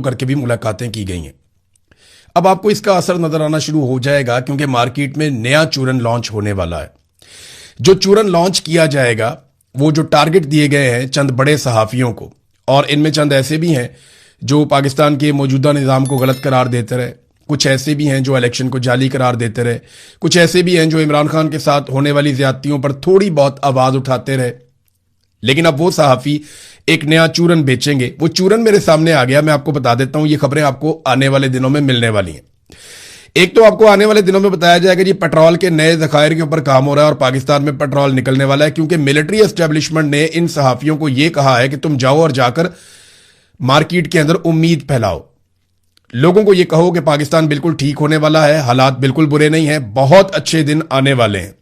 करके भी मुलाकातें की गई हैं। अब आपको इसका असर नजर आना शुरू हो जाएगा क्योंकि मार्केट में नया चूरन लॉन्च होने वाला है। जो चूरन लॉन्च किया जाएगा, वो जो टारगेट दिए गए हैं चंद बड़े सहाफियों को, और इनमें चंद ऐसे भी हैं जो पाकिस्तान के मौजूदा निज़ाम को गलत करार देते रहे, कुछ ऐसे भी हैं जो इलेक्शन को जाली करार देते रहे, कुछ ऐसे भी हैं जो इमरान खान के साथ होने वाली ज्यादतियों पर थोड़ी बहुत आवाज उठाते रहे। लेकिन अब वो सहाफी एक नया चूरन बेचेंगे। वो चूरन मेरे सामने आ गया, मैं आपको बता देता हूं। ये खबरें आपको आने वाले दिनों में मिलने वाली हैं। एक तो आपको आने वाले दिनों में बताया जाएगा जी पेट्रोल के नए जखायर के ऊपर काम हो रहा है और पाकिस्तान में पेट्रोल निकलने वाला है, क्योंकि मिलिट्री एस्टेब्लिशमेंट ने इन सहाफियों को यह कहा है कि तुम जाओ और जाकर मार्केट के अंदर उम्मीद फैलाओ, लोगों को यह कहो कि पाकिस्तान बिल्कुल ठीक होने वाला है, हालात बिल्कुल बुरे नहीं है, बहुत अच्छे दिन आने वाले हैं।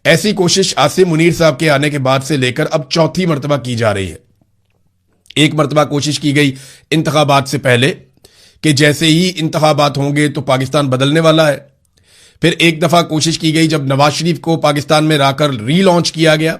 ऐसी कोशिश आसिम मुनीर साहब के आने के बाद से लेकर अब चौथी मर्तबा की जा रही है। एक मर्तबा कोशिश की गई इंतखाबात से पहले कि जैसे ही इंतखाबात होंगे तो पाकिस्तान बदलने वाला है। फिर एक दफा कोशिश की गई जब नवाज शरीफ को पाकिस्तान में लाकर रीलॉन्च किया गया,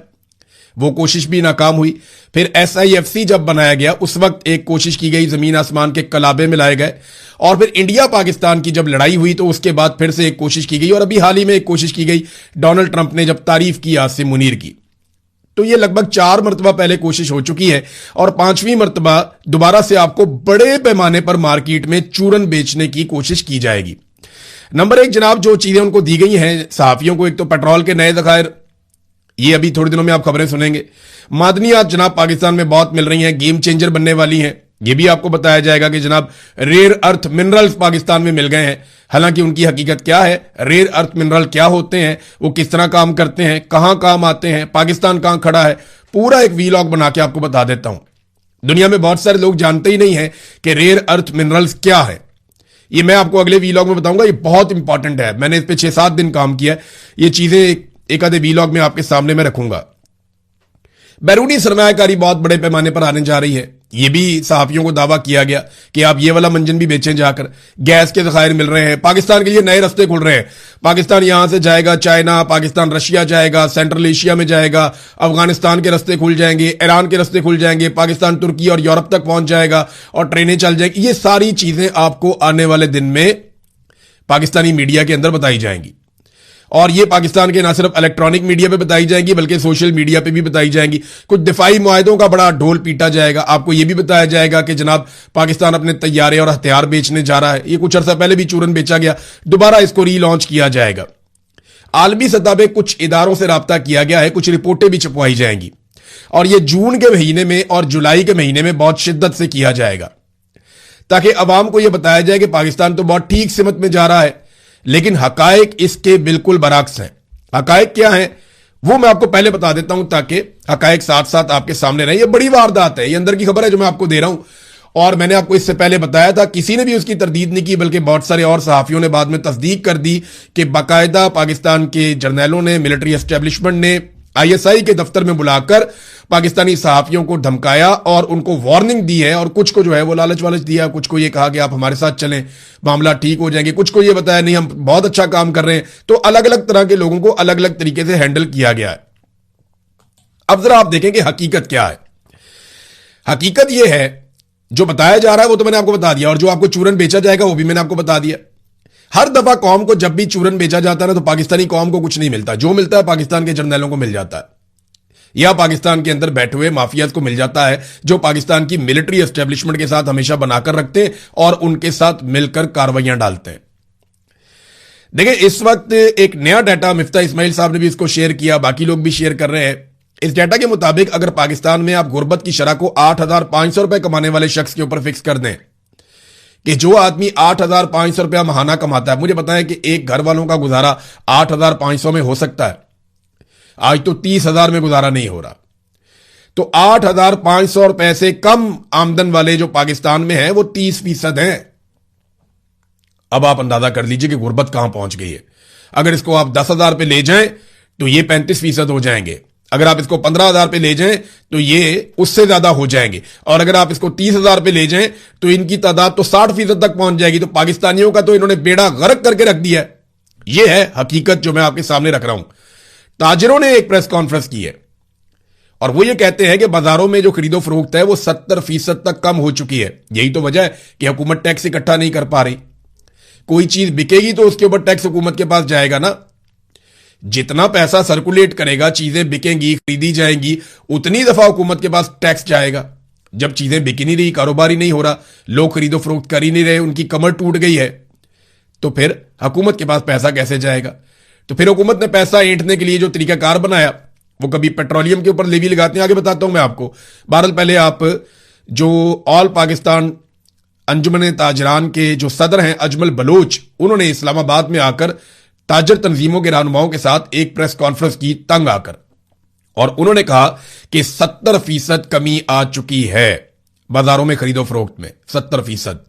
वो कोशिश भी नाकाम हुई। फिर SIFC जब बनाया गया उस वक्त एक कोशिश की गई, जमीन आसमान के कलाबे में लाए गए। और फिर इंडिया पाकिस्तान की जब लड़ाई हुई तो उसके बाद फिर से एक कोशिश की गई, और अभी हाल ही में एक कोशिश की गई डोनाल्ड ट्रंप ने जब तारीफ की आसिम मुनीर की। तो ये लगभग 4 मरतबा पहले कोशिश हो चुकी है और 5वीं मरतबा दोबारा से आपको बड़े पैमाने पर मार्केट में चूरन बेचने की कोशिश की जाएगी। नंबर 1 जनाब, जो चीजें उनको दी गई हैं सहाफियों को, एक तो पेट्रोल के नए जखायर, ये अभी थोड़े दिनों में आप खबरें सुनेंगे। मादनियात जनाब पाकिस्तान में बहुत मिल रही हैं, गेम चेंजर बनने वाली हैं। ये भी आपको बताया जाएगा कि जनाब रेयर अर्थ मिनरल्स पाकिस्तान में मिल गए हैं। हालांकि उनकी हकीकत क्या है, रेयर अर्थ मिनरल क्या होते हैं, वो किस तरह काम करते हैं, कहां काम आते हैं, पाकिस्तान कहां खड़ा है, पूरा एक वीलॉग बना के आपको बता देता हूं। दुनिया में बहुत सारे लोग जानते ही नहीं है कि रेयर अर्थ मिनरल्स क्या है। ये मैं आपको अगले वीलॉग में बताऊंगा, ये बहुत इंपॉर्टेंट है। मैंने इस पे 6-7 दिन काम किया है। ये चीजें एक आधे वीलॉग में आपके सामने मैं रखूंगा। बैरूनी सरमायाकारी बहुत बड़े पैमाने पर आने जा रही है। ये भी सहाफियों को दावा किया गया कि आप ये वाला मंजन भी बेचें जाकर। गैस के जखायर मिल रहे हैं, पाकिस्तान के लिए नए रास्ते खुल रहे हैं। पाकिस्तान यहां से जाएगा चाइना, पाकिस्तान रशिया जाएगा, सेंट्रल एशिया में जाएगा, अफगानिस्तान के रास्ते खुल जाएंगे, ईरान के रास्ते खुल जाएंगे, पाकिस्तान तुर्की और यूरोप तक पहुंच जाएगा और ट्रेनें चल जाएंगी। ये सारी चीजें आपको आने वाले दिन में पाकिस्तानी मीडिया के अंदर बताई जाएंगी, और ये पाकिस्तान के ना सिर्फ इलेक्ट्रॉनिक मीडिया पे बताई जाएंगी बल्कि सोशल मीडिया पे भी बताई जाएंगी। कुछ दिफाई मुआहदों का बड़ा ढोल पीटा जाएगा। आपको ये भी बताया जाएगा कि जनाब पाकिस्तान अपने तैयारे और हथियार बेचने जा रहा है। ये कुछ अर्सा पहले भी चूरन बेचा गया, दोबारा इसको रीलॉन्च किया जाएगा। आलमी सतह पे कुछ इदारों से राब्ता किया गया है, कुछ रिपोर्टें भी छपवाई जाएंगी, और ये जून के महीने में और जुलाई के महीने में बहुत शिद्दत से किया जाएगा, ताकि अवाम को यह बताया जाए कि पाकिस्तान तो बहुत ठीक सिमत में जा रहा है, लेकिन हकायक इसके बिल्कुल बरअक्स हैं। हकायक क्या है वो मैं आपको पहले बता देता हूं ताकि हकायक साथ साथ आपके सामने रहे। ये बड़ी वारदात है, ये अंदर की खबर है जो मैं आपको दे रहा हूं, और मैंने आपको इससे पहले बताया था, किसी ने भी उसकी तरदीद नहीं की, बल्कि बहुत सारे और सहाफियों ने बाद में तस्दीक कर दी कि बाकायदा पाकिस्तान के जर्नैलों ने, मिलिट्री एस्टेब्लिशमेंट ने ISI के दफ्तर में बुलाकर पाकिस्तानी सहाफियों को धमकाया और उनको वार्निंग दी है, और कुछ को जो है वो लालच वालच दिया, कुछ को ये कहा कि आप हमारे साथ चलें, मामला ठीक हो जाएंगे, कुछ को ये बताया नहीं हम बहुत अच्छा काम कर रहे हैं। तो अलग अलग तरह के लोगों को अलग अलग तरीके से हैंडल किया गया है। अब जरा आप देखें कि हकीकत क्या है। हकीकत यह है जो बताया जा रहा है वो तो मैंने आपको बता दिया, और जो आपको चूरन बेचा जाएगा वो भी मैंने आपको बता दिया। हर दफा कौम को जब भी चूरन बेचा जाता है ना, तो पाकिस्तानी कौम को कुछ नहीं मिलता। जो मिलता है पाकिस्तान के जर्नैलों को मिल जाता है, या पाकिस्तान के अंदर बैठे हुए माफियाज को मिल जाता है, जो पाकिस्तान की मिलिट्री एस्टेब्लिशमेंट के साथ हमेशा बनाकर रखते हैं और उनके साथ मिलकर कार्रवाइयां डालते हैं। देखिए, इस वक्त एक नया डाटा मिफ्ता इस्माइल साहब ने भी इसको शेयर किया, बाकी लोग भी शेयर कर रहे हैं। इस डाटा के मुताबिक अगर पाकिस्तान में आप गुर्बत की शरह को 8,500 रुपए कमाने वाले शख्स के ऊपर फिक्स कर दें कि जो आदमी 8,500 रुपया महाना कमाता है, मुझे बताएं कि एक घर वालों का गुजारा 8,500 में हो सकता है। आज तो 30,000 में गुजारा नहीं हो रहा। तो 8,500 रुपए से कम आमदन वाले जो पाकिस्तान में हैं वो 30% हैं। अब आप अंदाजा कर लीजिए कि गुर्बत कहां पहुंच गई है। अगर इसको आप 10,000 पे ले जाएं तो ये 35% हो जाएंगे। अगर आप इसको 15,000 पे ले जाएं तो ये उससे ज्यादा हो जाएंगे, और अगर आप इसको 30,000 पे ले जाएं तो इनकी तादाद तो 60% तक पहुंच जाएगी। तो पाकिस्तानियों का तो इन्होंने बेड़ा गर्क करके रख दिया है। यह है हकीकत जो मैं आपके सामने रख रहा हूं। ताजिरों ने एक प्रेस कॉन्फ्रेंस की है और वो ये कहते हैं कि बाजारों में जो खरीदो फरोख्त है वो 70% तक कम हो चुकी है। यही तो वजह है कि हुकूमत टैक्स इकट्ठा नहीं कर पा रही। कोई चीज बिकेगी तो उसके ऊपर टैक्स हुकूमत के पास जाएगा ना। जितना पैसा सर्कुलेट करेगा, चीजें बिकेंगी, खरीदी जाएंगी, उतनी दफा हुकूमत के पास टैक्स जाएगा। जब चीजें बिक नहीं रही, कारोबार ही नहीं हो रहा, लोग खरीदो फरोख्त कर ही नहीं रहे, उनकी कमर टूट गई है, तो फिर हुकूमत के पास पैसा कैसे जाएगा? तो फिर हुकूमत ने पैसा ऐंठने के लिए जो तरीकाकार बनाया, वो कभी पेट्रोलियम के ऊपर लेवी लगाते हैं, आगे बताता हूं मैं आपको। बहरहाल पहले आप जो ऑल पाकिस्तान अंजुमन ताजरान के जो सदर हैं अजमल बलोच, उन्होंने इस्लामाबाद में आकर ताजर तंजीमों के रहनुमाओं के साथ एक प्रेस कॉन्फ्रेंस की तंग आकर, और उन्होंने कहा कि 70% कमी आ चुकी है बाजारों में खरीदो फरोख्त में। 70%।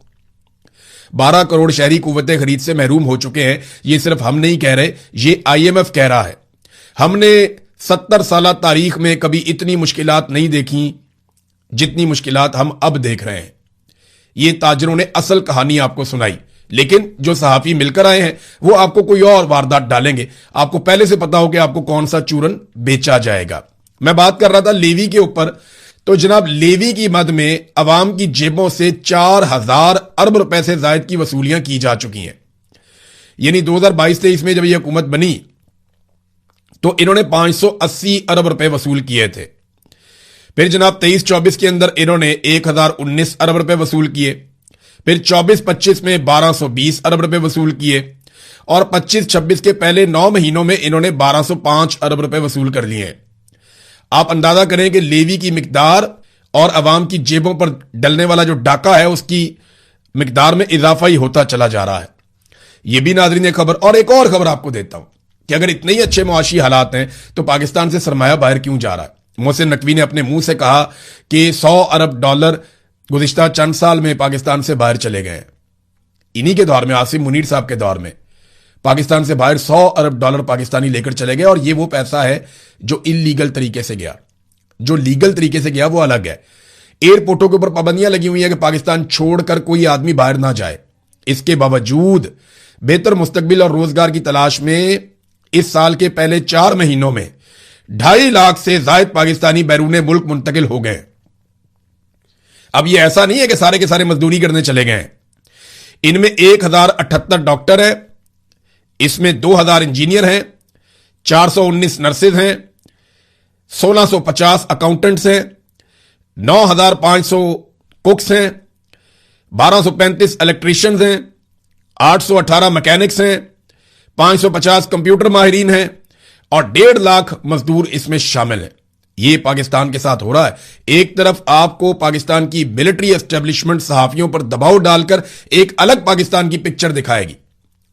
12 करोड़ शहरी कुव्वते खरीद से महरूम हो चुके हैं। ये सिर्फ हम नहीं कह रहे, ये IMF कह रहा है। हमने 70 साल तारीख में कभी इतनी मुश्किलात नहीं देखी जितनी मुश्किलात हम अब देख रहे हैं। ये ताजरों ने असल कहानी आपको सुनाई, लेकिन जो सहाफी मिलकर आए हैं वो आपको कोई और वारदात डालेंगे। आपको पहले से पता हो कि आपको कौन सा चूरन बेचा जाएगा। मैं बात कर रहा था लेवी के ऊपर, तो जनाब लेवी की मद में अवाम की जेबों से 4000 अरब रुपए से जायद की वसूलियां की जा चुकी हैं। यानी 2022-23 में जब यह हुकूमत बनी तो इन्होंने 580 अरब रुपए वसूल किए थे। फिर जनाब 23-24 के अंदर इन्होंने 1019 अरब रुपए वसूल किए। फिर 24-25 में 1220 अरब रुपए वसूल किए, और 25-26 के पहले 9 महीनों में इन्होंने 1205 अरब रुपए वसूल कर लिए हैं। आप अंदाजा करें कि लेवी की मिकदार और अवाम की जेबों पर डलने वाला जो डाका है उसकी मिकदार में इजाफा ही होता चला जा रहा है। यह भी नाज़रीन एक खबर, और एक और खबर आपको देता हूं कि अगर इतने ही अच्छे मुआशी हालात हैं तो पाकिस्तान से सरमाया बाहर क्यों जा रहा है। मोहसिन नकवी ने अपने मुंह से कहा कि $100 अरब गुज़िश्ता चंद साल में पाकिस्तान से बाहर चले गए। इन्हीं के दौर में, आसिम मुनीर साहब के दौर में, पाकिस्तान से बाहर $100 अरब पाकिस्तानी लेकर चले गए। और ये वो पैसा है जो इलीगल तरीके से गया। जो लीगल तरीके से गया वो अलग है। एयरपोर्टों के ऊपर पाबंदियां लगी हुई है कि पाकिस्तान छोड़कर कोई आदमी बाहर ना जाए। इसके बावजूद बेहतर मुस्तकबिल और रोजगार की तलाश में इस साल के पहले 4 महीनों में 2.5 लाख से जायद पाकिस्तानी बैरून मुल्क मुंतकिल हो गए। अब ये ऐसा नहीं है कि सारे के सारे मजदूरी करने चले गए हैं। इनमें 1078 डॉक्टर है, इसमें 2000 इंजीनियर हैं, 419 नर्सेज हैं, 1650 अकाउंटेंट्स हैं, 9500 कुक्स हैं, 1235 इलेक्ट्रीशियंस हैं, 818 मैकेनिक्स हैं, 550 कंप्यूटर माहिरीन हैं, और 1.5 लाख मजदूर इसमें शामिल हैं। ये पाकिस्तान के साथ हो रहा है। एक तरफ आपको पाकिस्तान की मिलिट्री एस्टेब्लिशमेंट सहाफियों पर दबाव डालकर एक अलग पाकिस्तान की पिक्चर दिखाएगी,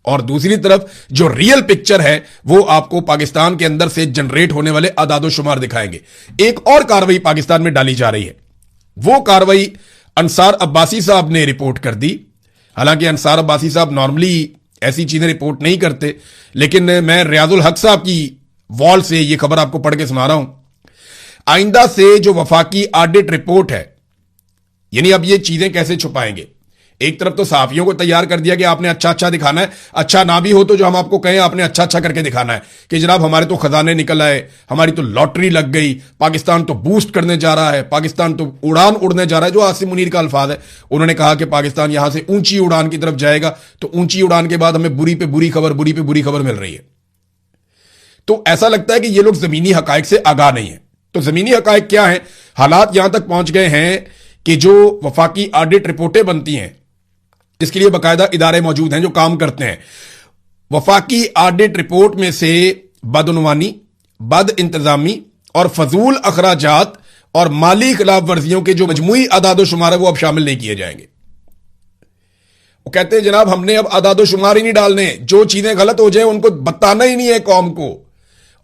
और दूसरी तरफ जो रियल पिक्चर है वो आपको पाकिस्तान के अंदर से जनरेट होने वाले आदादोशुमार दिखाएंगे। एक और कार्रवाई पाकिस्तान में डाली जा रही है। वो कार्रवाई अंसार अब्बासी साहब ने रिपोर्ट कर दी। हालांकि अंसार अब्बासी साहब नॉर्मली ऐसी चीजें रिपोर्ट नहीं करते, लेकिन मैं रियाजुल हक साहब की वॉल से यह खबर आपको पढ़ के सुना रहा हूं। आइंदा से जो वफाकी ऑडिट रिपोर्ट है, यानी अब ये चीजें कैसे छुपाएंगे। एक तरफ तो सहाफियों को तैयार कर दिया कि आपने अच्छा अच्छा दिखाना है, अच्छा ना भी हो तो जो हम आपको कहें आपने अच्छा अच्छा करके दिखाना है कि जनाब हमारे तो खजाने निकल आए, हमारी तो लॉटरी लग गई, पाकिस्तान तो बूस्ट करने जा रहा है, पाकिस्तान तो उड़ान उड़ने जा रहा है। जो आसिम मुनीर का अल्फाज है, उन्होंने कहा कि पाकिस्तान यहां से ऊंची उड़ान की तरफ जाएगा, तो ऊंची उड़ान के बाद हमें बुरी पे बुरी खबर, बुरी पे बुरी खबर मिल रही है। तो ऐसा लगता है कि ये लोग जमीनी हकायक से आगाह नहीं है। तो जमीनी हकायक क्या है? हालात यहां तक पहुंच गए हैं कि जो वफाकी ऑडिट रिपोर्टें बनती हैं, इसके लिए बाकायदा इदारे मौजूद हैं जो काम करते हैं। वफाकी ऑडिट रिपोर्ट में से बदउनवानी, बद इंतजामी और फजूल अखराजात और माली खिलाफ वर्जियों के जो मजमूई आदादोशुमार है वो अब शामिल नहीं किए जाएंगे। वो कहते हैं जनाब हमने अब आदादोशुमार ही नहीं डालने, जो चीजें गलत हो जाए उनको बताना ही नहीं है कौम को,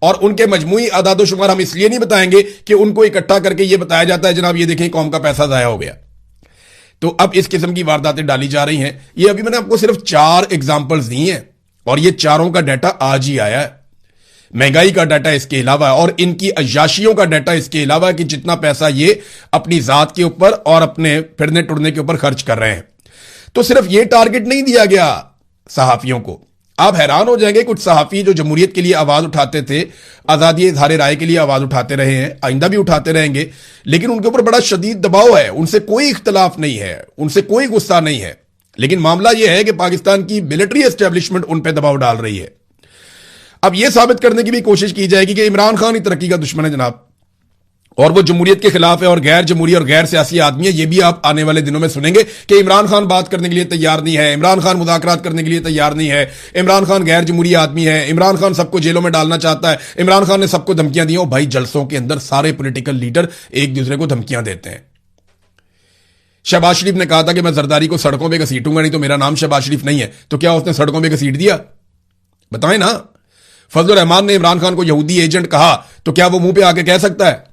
और उनके मजमूई आदादोशुमार हम इसलिए नहीं बताएंगे कि उनको इकट्ठा करके ये बताया जाता है जनाब ये देखें कौम का पैसा जाया हो गया। तो अब इस किस्म की वारदातें डाली जा रही हैं। ये अभी मैंने आपको सिर्फ 4 एग्जाम्पल्स दी हैं, और ये चारों का डाटा आज ही आया है। महंगाई का डाटा इसके अलावा है, और इनकी अय्याशियों का डाटा इसके अलावा है कि जितना पैसा ये अपनी जात के ऊपर और अपने फिरने टुरने के ऊपर खर्च कर रहे हैं। तो सिर्फ ये टारगेट नहीं दिया गया सहाफियों को, आप हैरान हो जाएंगे, कुछ सहाफी जो जमहूरियत के लिए आवाज उठाते थे, आजादी इज़हार राय के लिए आवाज उठाते रहे हैं, आइंदा भी उठाते रहेंगे, लेकिन उनके ऊपर बड़ा शदीद दबाव है, उनसे कोई इख्तलाफ नहीं है, उनसे कोई गुस्सा नहीं है। लेकिन मामला यह है कि पाकिस्तान की मिलिट्री एस्टेब्लिशमेंट उन पर दबाव डाल रही है। अब यह साबित करने की भी कोशिश की जाएगी कि इमरान खान ही तरक्की का दुश्मन है जनाब, और वो जमहूरियत के खिलाफ है और गैर जमहूरी और गैर सियासी आदमी है। ये भी आप आने वाले दिनों में सुनेंगे कि इमरान खान बात करने के लिए तैयार नहीं है, इमरान खान मुज़ाकरात करने के लिए तैयार नहीं है, इमरान खान गैर जमहूरी आदमी है, इमरान खान सबको जेलों में डालना चाहता है, इमरान खान ने सबको धमकियां दी। भाई, जलसों के अंदर सारे पॉलिटिकल लीडर एक दूसरे को धमकियां देते हैं। शहबाज शरीफ ने कहा था कि मैं जरदारी को सड़कों पर घसीटूंगा, नहीं तो मेरा नाम शहबाज शरीफ नहीं है। तो क्या उसने सड़कों पर घसीट दिया? बताएं ना। फजलुर रहमान ने इमरान खान को यहूदी एजेंट कहा, तो क्या वो मुंह पे आके कह सकता है?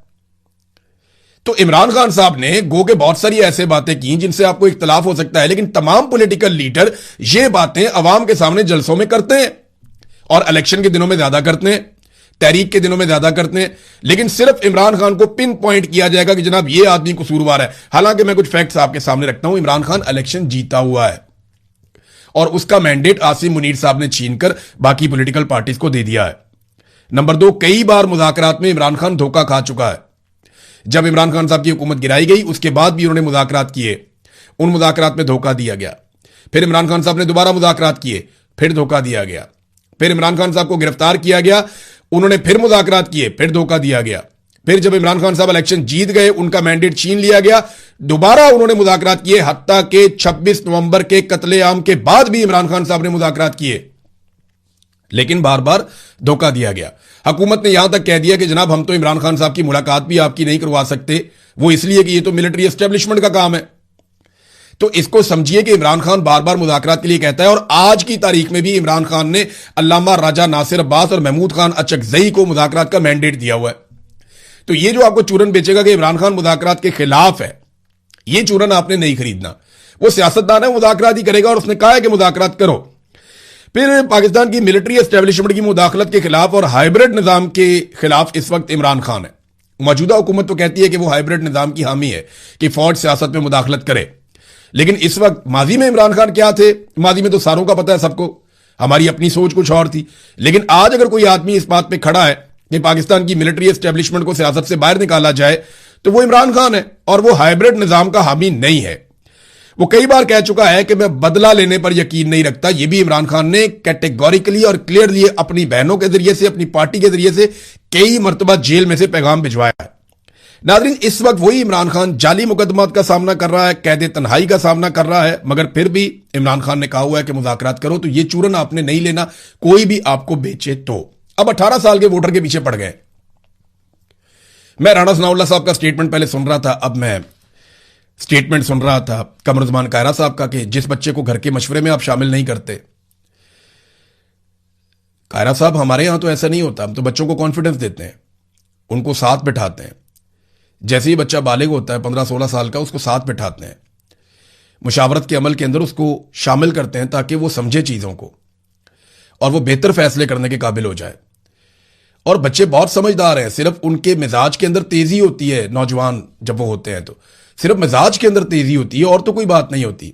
तो इमरान खान साहब ने गो के बहुत सारी ऐसे बातें की जिनसे आपको इख्तलाफ हो सकता है, लेकिन तमाम पॉलिटिकल लीडर ये बातें अवाम के सामने जलसों में करते हैं, और इलेक्शन के दिनों में ज्यादा करते हैं, तहरीक के दिनों में ज्यादा करते हैं। लेकिन सिर्फ इमरान खान को पिन पॉइंट किया जाएगा कि जनाब ये आदमी कसूरवार है। हालांकि मैं कुछ फैक्ट्स आपके सामने रखता हूं। इमरान खान इलेक्शन जीता हुआ है और उसका मैंडेट आसिम मुनीर साहब ने छीनकर बाकी पॉलिटिकल पार्टीज को दे दिया है। नंबर 2, कई बार मुज़ाकरात में इमरान खान धोखा खा चुका है। जब इमरान खान साहब की हुकूमत गिराई गई उसके बाद भी उन्होंने मुज़ाकरात किए, उन मुज़ाकरात में धोखा दिया गया। फिर इमरान खान साहब ने दोबारा मुज़ाकरात किए, फिर धोखा दिया गया। फिर इमरान खान साहब को गिरफ्तार किया गया, उन्होंने फिर मुज़ाकरात किए, फिर धोखा दिया गया। फिर जब इमरान खान साहब इलेक्शन जीत गए, उनका मैंडेट छीन लिया गया, दोबारा उन्होंने मुज़ाकरात किए। हत्ता के 26 नवंबर के कत्लेआम के बाद भी इमरान खान साहब ने मुज़ाकरात किए, लेकिन बार बार धोखा दिया गया। हुकूमत ने यहां तक कह दिया कि जनाब हम तो इमरान खान साहब की मुलाकात भी आपकी नहीं करवा सकते, वो इसलिए कि ये तो मिलिट्री एस्टेब्लिशमेंट का काम है। तो इसको समझिए कि इमरान खान बार बार मुज़ाकरात के लिए कहता है, और आज की तारीख में भी इमरान खान ने अल्लामा राजा नासिर अब्बास और महमूद खान अचकजई को मुज़ाकरात का मैंडेट दिया हुआ है। तो ये जो आपको चूरन बेचेगा कि इमरान खान मुज़ाकरात के खिलाफ है, ये चूरन आपने नहीं खरीदना। वो सियासतदान है, मुज़ाकरात ही करेगा, और उसने कहा है कि मुज़ाकरात करो। फिर पाकिस्तान की मिलिट्री एस्टेब्लिशमेंट की मुदाखलत के खिलाफ और हाइब्रिड निजाम के खिलाफ इस वक्त इमरान खान है। मौजूदा हुकूमत तो कहती है कि वो हाइब्रिड निजाम की हामी है कि फौज सियासत में मुदाखलत करे, लेकिन इस वक्त माजी में इमरान खान क्या थे, माजी में तो सारों का पता है सबको, हमारी अपनी सोच कुछ और थी। लेकिन आज अगर कोई आदमी इस बात पे खड़ा है कि पाकिस्तान की मिलिट्री एस्टेब्लिशमेंट को सियासत से बाहर निकाला जाए, तो वो इमरान खान है, और वो हाइब्रिड निजाम का हामी नहीं है। वो कई बार कह चुका है कि मैं बदला लेने पर यकीन नहीं रखता। यह भी इमरान खान ने कैटेगोरिकली और क्लियरली अपनी बहनों के जरिए से, अपनी पार्टी के जरिए से कई मरतबा जेल में से पैगाम भिजवाया है। नाज़रीन, इस वक्त वही इमरान खान जाली मुकदमात का सामना कर रहा है, कैद तन्हाई का सामना कर रहा है, मगर फिर भी इमरान खान ने कहा हुआ है कि मुज़ाकरात करो। तो ये चूरन आपने नहीं लेना, कोई भी आपको बेचे तो। अब 18 साल के वोटर के पीछे पड़ गए। मैं राणा सनाउल्लाह साहब का स्टेटमेंट पहले सुन रहा था, अब मैं स्टेटमेंट सुन रहा था कमरुज़्ज़मान कायरा साहब का कि जिस बच्चे को घर के मशवरे में आप शामिल नहीं करते। कायरा साहब, हमारे यहां तो ऐसा नहीं होता, हम तो बच्चों को कॉन्फिडेंस देते हैं, उनको साथ बिठाते हैं। जैसे ही बच्चा बालिग होता है 15-16 साल का, उसको साथ बिठाते हैं, मुशावरत के अमल के अंदर उसको शामिल करते हैं ताकि वो समझे चीज़ों को और वो बेहतर फैसले करने के काबिल हो जाए। और बच्चे बहुत समझदार हैं, सिर्फ उनके मिजाज के अंदर तेजी होती है। नौजवान जब वो होते हैं तो सिर्फ मिजाज के अंदर तेजी होती है और तो कोई बात नहीं होती।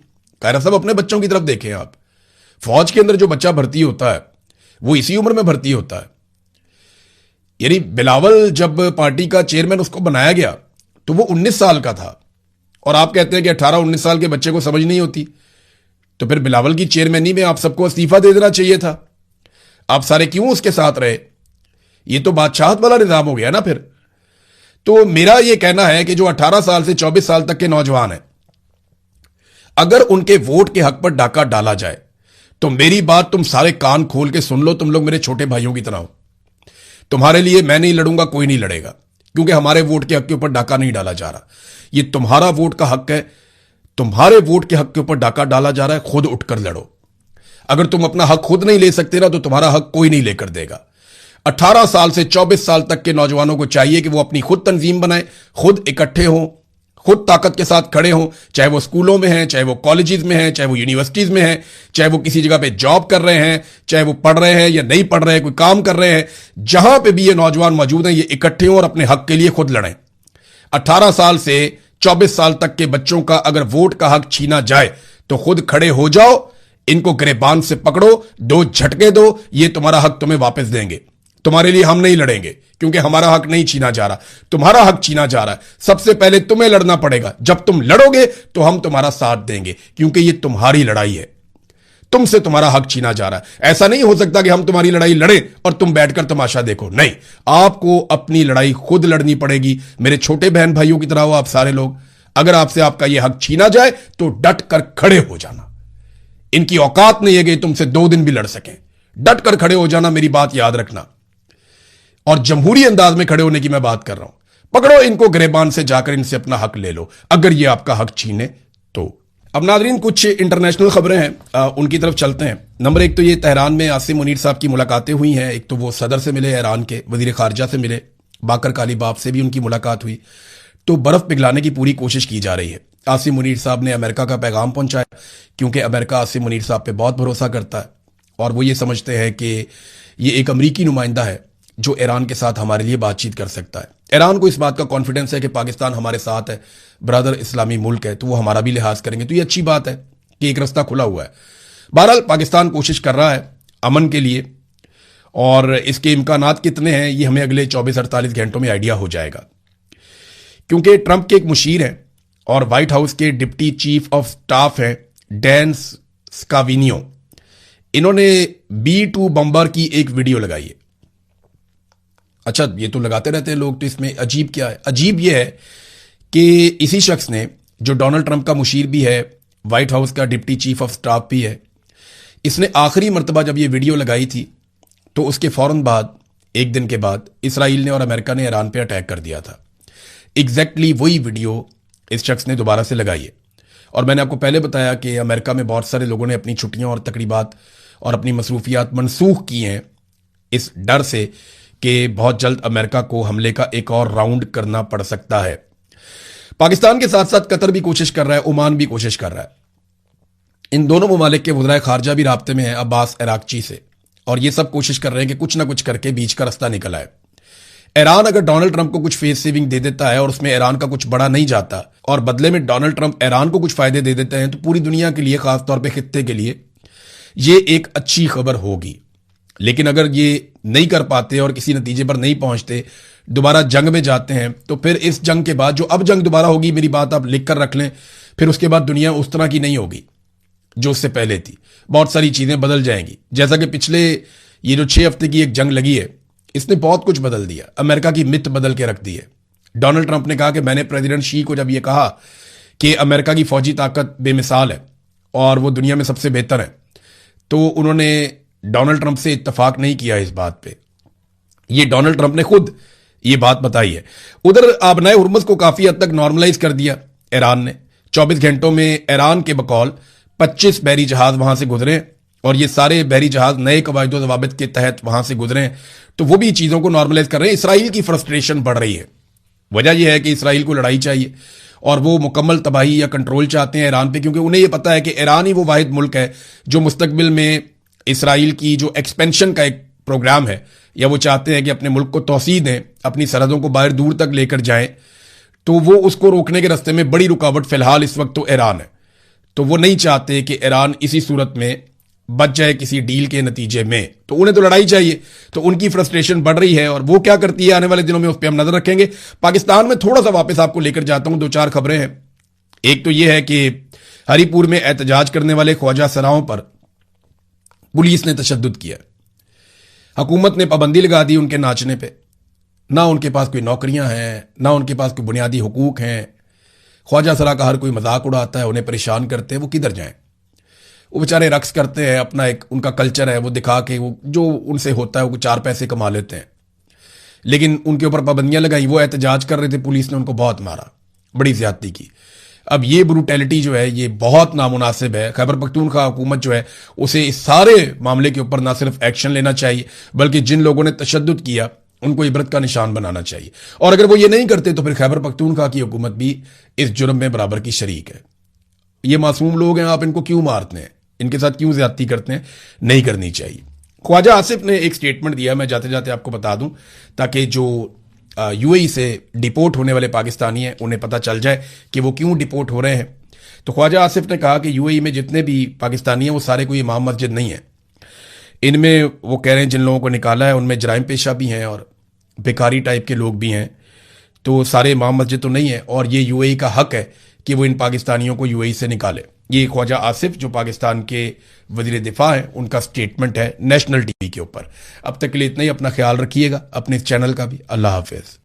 कायरा साहब, अपने बच्चों की तरफ देखें आप। फौज के अंदर जो बच्चा भर्ती होता है वो इसी उम्र में भर्ती होता है। यानी बिलावल जब पार्टी का चेयरमैन उसको बनाया गया तो वो 19 साल का था, और आप कहते हैं कि 18-19 साल के बच्चे को समझ नहीं होती। तो फिर बिलावल की चेयरमैनी में आप सबको इस्तीफा दे देना चाहिए था। आप सारे क्यों उसके साथ रहे? ये तो बादशाहत वाला निजाम हो गया ना फिर। तो मेरा यह कहना है कि जो 18 साल से 24 साल तक के नौजवान हैं, अगर उनके वोट के हक पर डाका डाला जाए तो मेरी बात तुम सारे कान खोल के सुन लो। तुम लोग मेरे छोटे भाइयों की तरह हो। तुम्हारे लिए मैं नहीं लड़ूंगा, कोई नहीं लड़ेगा, क्योंकि हमारे वोट के हक के ऊपर डाका नहीं डाला जा रहा। ये तुम्हारा वोट का हक है, तुम्हारे वोट के हक के ऊपर डाका डाला जा रहा है। खुद उठकर लड़ो। अगर तुम अपना हक खुद नहीं ले सकते ना, तो तुम्हारा हक कोई नहीं लेकर देगा। 18 साल से 24 साल तक के नौजवानों को चाहिए कि वो अपनी खुद तंजीम बनाएं, खुद इकट्ठे हों, खुद ताकत के साथ खड़े हों। चाहे वो स्कूलों में हैं, चाहे वो कॉलेजेस में हैं, चाहे वो यूनिवर्सिटीज में हैं, चाहे वो किसी जगह पे जॉब कर रहे हैं, चाहे वो पढ़ रहे हैं या नहीं पढ़ रहे हैं, कोई काम कर रहे हैं, जहां पे भी ये नौजवान मौजूद हैं, ये इकट्ठे हों और अपने हक के लिए खुद लड़ें। 18 साल से 24 साल तक के बच्चों का अगर वोट का हक छीना जाए तो खुद खड़े हो जाओ, इनको गिरबान से पकड़ो, 2 झटके दो, ये तुम्हारा हक तुम्हें वापस देंगे। तुम्हारे लिए हम नहीं लड़ेंगे क्योंकि हमारा हक नहीं छीना जा रहा, तुम्हारा हक छीना जा रहा है। सबसे पहले तुम्हें लड़ना पड़ेगा। जब तुम लड़ोगे तो हम तुम्हारा साथ देंगे क्योंकि ये तुम्हारी लड़ाई है, तुमसे तुम्हारा हक छीना जा रहा है। ऐसा नहीं हो सकता कि हम तुम्हारी लड़ाई लड़ें और तुम बैठकर तमाशा देखो। नहीं, आपको अपनी लड़ाई खुद लड़नी पड़ेगी। मेरे छोटे बहन भाइयों की तरह हो आप सारे लोग। अगर आपसे आपका यह हक छीना जाए तो डट कर खड़े हो जाना। इनकी औकात नहीं है कि तुमसे 2 दिन भी लड़ सकें। डट कर खड़े हो जाना, मेरी बात याद रखना। और जमहूरी अंदाज में खड़े होने की मैं बात कर रहा हूं। पकड़ो इनको गिरबान से, जाकर इनसे अपना हक ले लो अगर ये आपका हक छीने तो। अब नाजरीन, कुछ इंटरनेशनल खबरें हैं, उनकी तरफ चलते हैं। नंबर 1 तो ये तेहरान में आसिम मुनीर साहब की मुलाकातें हुई हैं। एक तो वो सदर से मिले, ईरान के वजीर खारजा से मिले, बाकर कालीबाफ से भी उनकी मुलाकात हुई। तो बर्फ पिघलाने की पूरी कोशिश की जा रही है। आसिम मुनीर साहब ने अमेरिका का पैगाम पहुंचाया क्योंकि अमेरिका आसिम मुनीर साहब पे बहुत भरोसा करता है और वो ये समझते हैं कि ये एक अमरीकी नुमाइंदा है जो ईरान के साथ हमारे लिए बातचीत कर सकता है। ईरान को इस बात का कॉन्फिडेंस है कि पाकिस्तान हमारे साथ है, ब्रदर इस्लामी मुल्क है, तो वो हमारा भी लिहाज करेंगे। तो ये अच्छी बात है कि एक रास्ता खुला हुआ है। बहरहाल पाकिस्तान कोशिश कर रहा है अमन के लिए और इसके इम्कानात कितने हैं ये हमें अगले 24-48 घंटों में आइडिया हो जाएगा। क्योंकि ट्रंप के एक मुशीर हैं और व्हाइट हाउस के डिप्टी चीफ ऑफ स्टाफ हैं डैन स्काविनियो, इन्होंने B-2 बम्बर की एक वीडियो लगाई है। अच्छा, ये तो लगाते रहते हैं लोग, तो इसमें अजीब क्या है? अजीब यह है कि इसी शख्स ने, जो डोनाल्ड ट्रंप का मुशीर भी है, व्हाइट हाउस का डिप्टी चीफ ऑफ स्टाफ भी है, इसने आखिरी मरतबा जब ये वीडियो लगाई थी तो उसके फौरन बाद, एक दिन के बाद, इसराइल ने और अमेरिका ने ईरान पे अटैक कर दिया था। एग्जैक्टली वही वीडियो इस शख्स ने दोबारा से लगाई है। और मैंने आपको पहले बताया कि अमेरिका में बहुत सारे लोगों ने अपनी छुट्टियां और तकरीबात और अपनी मसरूफियात मनसूख की हैं इस डर से कि बहुत जल्द अमेरिका को हमले का एक और राउंड करना पड़ सकता है। पाकिस्तान के साथ साथ कतर भी कोशिश कर रहा है, ओमान भी कोशिश कर रहा है। इन दोनों ममालिक के वज़राए खारजा भी राब्ते में है अब्बास अरागची से, और ये सब कोशिश कर रहे हैं कि कुछ ना कुछ करके बीच का रास्ता निकल आए। ईरान अगर डोनाल्ड ट्रंप को कुछ फेस सेविंग दे देता है और उसमें ईरान का कुछ बड़ा नहीं जाता और बदले में डोनाल्ड ट्रंप ईरान को कुछ फायदे दे देते हैं, तो पूरी दुनिया के लिए, खासतौर पर खित्ते के लिए, ये एक अच्छी खबर होगी। लेकिन अगर ये नहीं कर पाते और किसी नतीजे पर नहीं पहुंचते, दोबारा जंग में जाते हैं, तो फिर इस जंग के बाद जो अब जंग दोबारा होगी, मेरी बात आप लिख कर रख लें, फिर उसके बाद दुनिया उस तरह की नहीं होगी जो उससे पहले थी। बहुत सारी चीजें बदल जाएंगी। जैसा कि पिछले ये जो 6 हफ्ते की एक जंग लगी है, इसने बहुत कुछ बदल दिया। अमेरिका की मिथ बदल के रख दी है। डोनाल्ड ट्रंप ने कहा कि मैंने प्रेसिडेंट शी को जब यह कहा कि अमेरिका की फौजी ताकत बेमिसाल है और वो दुनिया में सबसे बेहतर है, तो उन्होंने डोनाल्ड ट्रंप से इत्तफाक नहीं किया इस बात पे। ये डोनाल्ड ट्रंप ने खुद ये बात बताई है। उधर आबनाए हुर्मुज़ को काफी हद तक नॉर्मलाइज कर दिया ईरान ने। 24 घंटों में ईरान के बकौल 25 बहरी जहाज वहां से गुजरे और ये सारे बहरी जहाज नए कवायद ज़वाबित के तहत वहां से गुजरे, तो वो भी चीजों को नॉर्मलाइज कर रहे हैं। इसराइल की फ्रस्ट्रेशन बढ़ रही है। वजह यह है कि इसराइल को लड़ाई चाहिए और वो मुकम्मल तबाही या कंट्रोल चाहते हैं ईरान पे, क्योंकि उन्हें यह पता है कि ईरान ही वो वाहिद मुल्क है जो मुस्तकबिल में इसराइल की जो एक्सपेंशन का एक प्रोग्राम है, या वो चाहते हैं कि अपने मुल्क को तोसी दें, अपनी सरहदों को बाहर दूर तक लेकर जाएं, तो वो उसको रोकने के रास्ते में बड़ी रुकावट फिलहाल इस वक्त तो ईरान है। तो वो नहीं चाहते कि ईरान इसी सूरत में बच जाए किसी डील के नतीजे में, तो उन्हें तो लड़ाई चाहिए। तो उनकी फ्रस्ट्रेशन बढ़ रही है और वो क्या करती है आने वाले दिनों में, उस पर हम नजर रखेंगे। पाकिस्तान में थोड़ा सा वापस आपको लेकर जाता हूं, 2-4 खबरें हैं। एक तो यह है कि हरीपुर में एहतजाज करने वाले ख्वाजा सराओं पर पुलिस ने तशद्दुद किया। हुकूमत ने पाबंदी लगा दी उनके नाचने पे। ना उनके पास कोई नौकरियां हैं, ना उनके पास कोई बुनियादी हुकूक हैं। ख्वाजा सरा का हर कोई मजाक उड़ाता है, उन्हें परेशान करते हैं, वो किधर जाएं? वो बेचारे रक्स करते हैं, अपना एक उनका कल्चर है, वो दिखा के वो जो उनसे होता है वो 4 पैसे कमा लेते हैं। लेकिन उनके ऊपर पाबंदियां लगाई, वो एहतजाज कर रहे थे, पुलिस ने उनको बहुत मारा, बड़ी ज्यादती की। अब ये ब्रूटैलिटी जो है ये बहुत नामुनासिब है। खैबर पख्तूनख्वा हुकूमत जो है उसे इस सारे मामले के ऊपर ना सिर्फ एक्शन लेना चाहिए, बल्कि जिन लोगों ने तशद्दुद किया उनको इबरत का निशान बनाना चाहिए। और अगर वो ये नहीं करते तो फिर खैबर पख्तूनख्वा की हुकूमत भी इस जुर्म में बराबर की शरीक है। ये मासूम लोग हैं, आप इनको क्यों मारते हैं, इनके साथ क्यों ज्यादती करते हैं? नहीं करनी चाहिए। ख्वाजा आसिफ ने एक स्टेटमेंट दिया, मैं जाते जाते आपको बता दूं, ताकि जो यूएई से डिपोर्ट होने वाले पाकिस्तानी हैं उन्हें पता चल जाए कि वो क्यों डिपोर्ट हो रहे हैं। तो ख्वाजा आसिफ ने कहा कि यूएई में जितने भी पाकिस्तानी हैं वो सारे कोई इमाम मस्जिद नहीं है, इनमें वो कह रहे हैं जिन लोगों को निकाला है उनमें जराइम पेशा भी हैं और बेकारी टाइप के लोग भी हैं, तो सारे इमाम मस्जिद तो नहीं है और ये यूएई का हक है कि वो इन पाकिस्तानियों को यूएई से निकाले। ये ख्वाजा आसिफ जो पाकिस्तान के वजीर दिफा हैं उनका स्टेटमेंट है नेशनल टीवी के ऊपर। अब तक के लिए इतना ही, अपना ख्याल रखिएगा, अपने इस चैनल का भी। अल्लाह हाफिज।